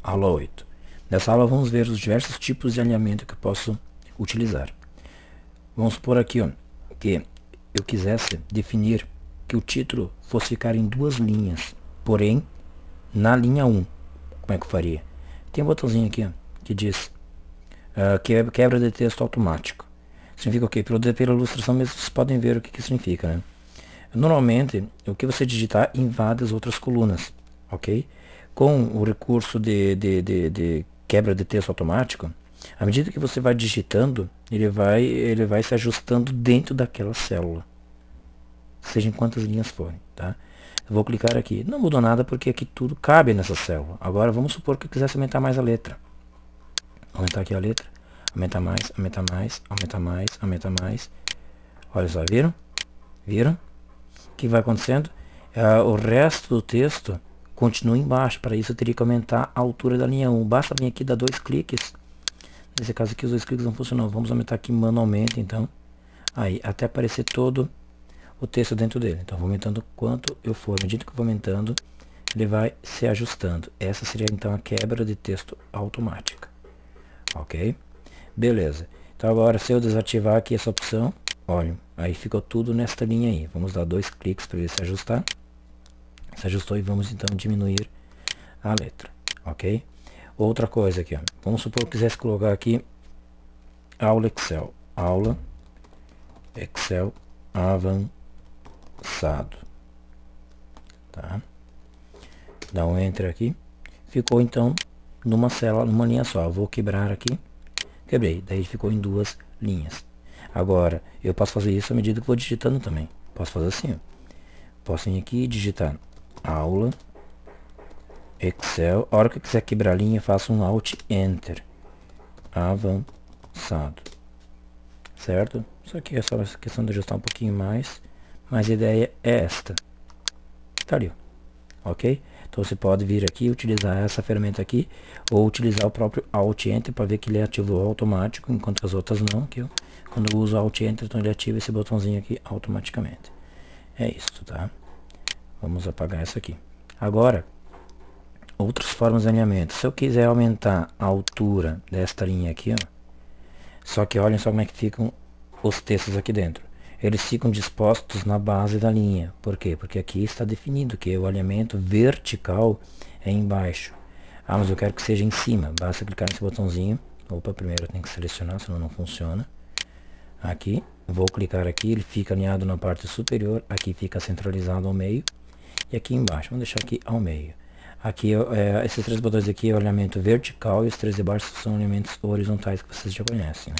Aula 8. Nessa aula vamos ver os diversos tipos de alinhamento que eu posso utilizar. Vamos supor aqui que eu quisesse definir que o título fosse ficar em duas linhas, porém na linha 1. Como é que eu faria? Tem um botãozinho aqui que diz quebra de texto automático. Significa o quê? Pela ilustração mesmo vocês podem ver o que significa, né? Normalmente, o que você digitar invade as outras colunas, ok? Com o recurso de quebra de texto automático, à medida que você vai digitando, ele vai se ajustando dentro daquela célula, seja em quantas linhas forem, tá? Eu vou clicar aqui, não mudou nada porque aqui tudo cabe nessa célula. Agora vamos supor que eu quisesse aumentar mais a letra. Aumentar aqui a letra, aumentar mais, aumentar mais, aumentar mais, aumentar mais. Olha só, viram? Viram? O que vai acontecendo? O resto do texto continua embaixo. Para isso eu teria que aumentar a altura da linha 1. Basta vir aqui dar dois cliques. Nesse caso aqui os dois cliques não funcionam. Vamos aumentar aqui manualmente então. Aí, até aparecer todo o texto dentro dele. Então vou aumentando quanto eu for. À medida que eu vou aumentando, ele vai se ajustando. Essa seria então a quebra de texto automática. Ok? Beleza. Então agora se eu desativar aqui essa opção, olha, aí ficou tudo nesta linha aí. Vamos dar dois cliques para ele se ajustar. Se ajustou e vamos então diminuir a letra, ok? Outra coisa aqui, vamos supor que eu quisesse colocar aqui aula Excel avançado, tá? Dá um enter aqui, ficou então numa célula, numa linha só. Eu vou quebrar aqui, quebrei, daí ficou em duas linhas. Agora, eu posso fazer isso à medida que vou digitando também. Posso fazer assim, posso vir aqui e digitar aula Excel. A hora que eu quiser quebrar a linha, faço um Alt Enter. Avançado. Certo? Isso aqui é só questão de ajustar um pouquinho mais. Mas a ideia é esta. Tá ali. Ok? Então você pode vir aqui, utilizar essa ferramenta aqui. Ou utilizar o próprio Alt Enter para ver que ele ativou automático. Enquanto as outras não. Aqui, quando eu uso Alt Enter, então ele ativa esse botãozinho aqui automaticamente. É isso, tá? Vamos apagar essa aqui. Agora, outras formas de alinhamento. Se eu quiser aumentar a altura desta linha aqui, ó, só que olhem só como é que ficam os textos aqui dentro. Eles ficam dispostos na base da linha. Por quê? Porque aqui está definido que o alinhamento vertical é embaixo. Ah, mas eu quero que seja em cima. Basta clicar nesse botãozinho. Opa, primeiro eu tenho que selecionar, senão não funciona. Aqui, vou clicar aqui, ele fica alinhado na parte superior. Aqui fica centralizado ao meio. E aqui embaixo, vamos deixar aqui ao meio. Aqui, esses três botões aqui é o alinhamento vertical e os três de baixo são alinhamentos horizontais que vocês já conhecem, né?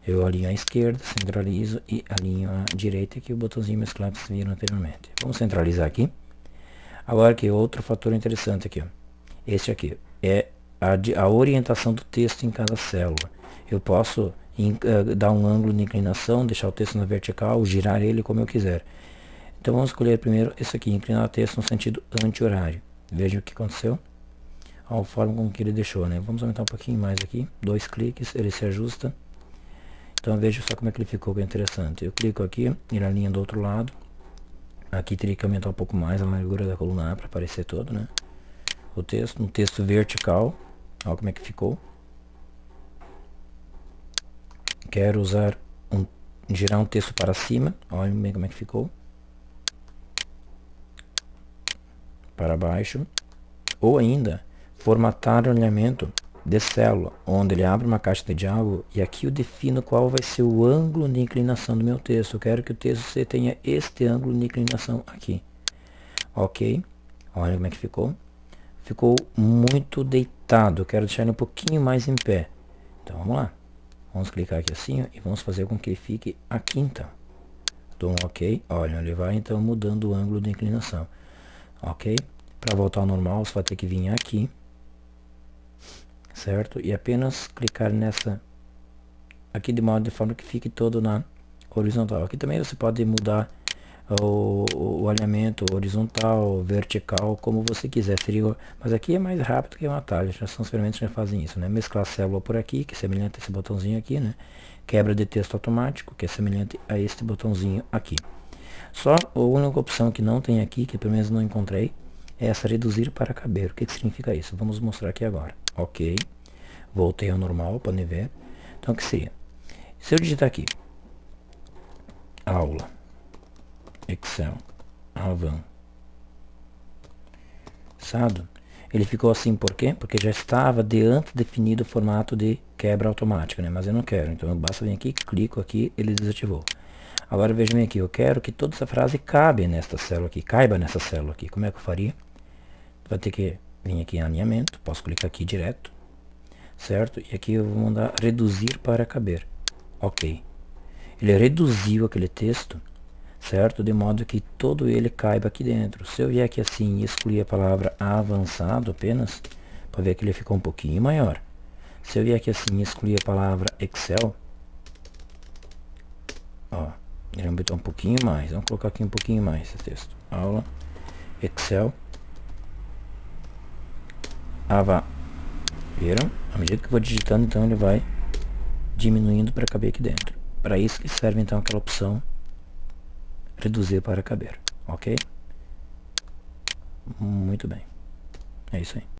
Eu alinho à esquerda, centralizo e alinho à direita, que o botãozinho mesclado que vocês viram anteriormente. Vamos centralizar aqui. Agora aqui, outro fator interessante aqui, ó. Este aqui é a orientação do texto em cada célula. Eu posso dar um ângulo de inclinação, deixar o texto na vertical, girar ele como eu quiser. Então vamos escolher primeiro esse aqui, inclinar o texto no sentido anti-horário. Veja o que aconteceu. A forma como que ele deixou, né? Vamos aumentar um pouquinho mais aqui. Dois cliques, ele se ajusta. Então veja só como é que ele ficou, que é interessante. Eu clico aqui, ele alinha do outro lado. Aqui teria que aumentar um pouco mais a largura da coluna A para aparecer todo, né? O texto, um texto vertical. Olha como é que ficou. Quero usar girar um texto para cima. Olha bem como é que ficou. Para baixo, ou ainda formatar o alinhamento de célula, onde ele abre uma caixa de diálogo e aqui eu defino qual vai ser o ângulo de inclinação do meu texto. Eu quero que o texto tenha este ângulo de inclinação aqui. Ok, olha como é que ficou. Ficou muito deitado, eu quero deixar ele um pouquinho mais em pé. Então vamos lá, vamos clicar aqui assim e vamos fazer com que ele fique aqui então. Dou um ok, olha, ele vai então mudando o ângulo de inclinação. Ok? Para voltar ao normal, você vai ter que vir aqui, certo? E apenas clicar nessa aqui de forma que fique todo na horizontal. Aqui também você pode mudar o alinhamento horizontal, vertical, como você quiser. Mas aqui é mais rápido que um atalho. Já são as ferramentas que já fazem isso, né? Mesclar a célula por aqui, que é semelhante a esse botãozinho aqui, né? Quebra de texto automático, que é semelhante a este botãozinho aqui. Só a única opção que não tem aqui, que pelo menos não encontrei, é essa reduzir para caber. O que significa isso? Vamos mostrar aqui agora. Ok. Voltei ao normal, podem ver. Então, o que seria? Se eu digitar aqui, aula, Excel, avançado, ele ficou assim por quê? Porque já estava de antes definido o formato de quebra automática, né? Mas eu não quero, então basta vir aqui, clico aqui, ele desativou. Agora vejam aqui, eu quero que toda essa frase caiba nessa célula aqui. Como é que eu faria? Vai ter que vir aqui em alinhamento, posso clicar aqui direto, certo? E aqui eu vou mandar reduzir para caber. Ok. Ele reduziu aquele texto, certo? De modo que todo ele caiba aqui dentro. Se eu vier aqui assim e excluir a palavra avançado apenas, para ver que ele ficou um pouquinho maior. Se eu vier aqui assim e excluir a palavra Excel, ó, ele aumentou um pouquinho mais. Vamos colocar aqui um pouquinho mais esse texto. Aula, Excel, viram? À medida que eu vou digitando, então ele vai diminuindo para caber aqui dentro. Para isso que serve então aquela opção reduzir para caber, ok? Muito bem, é isso aí.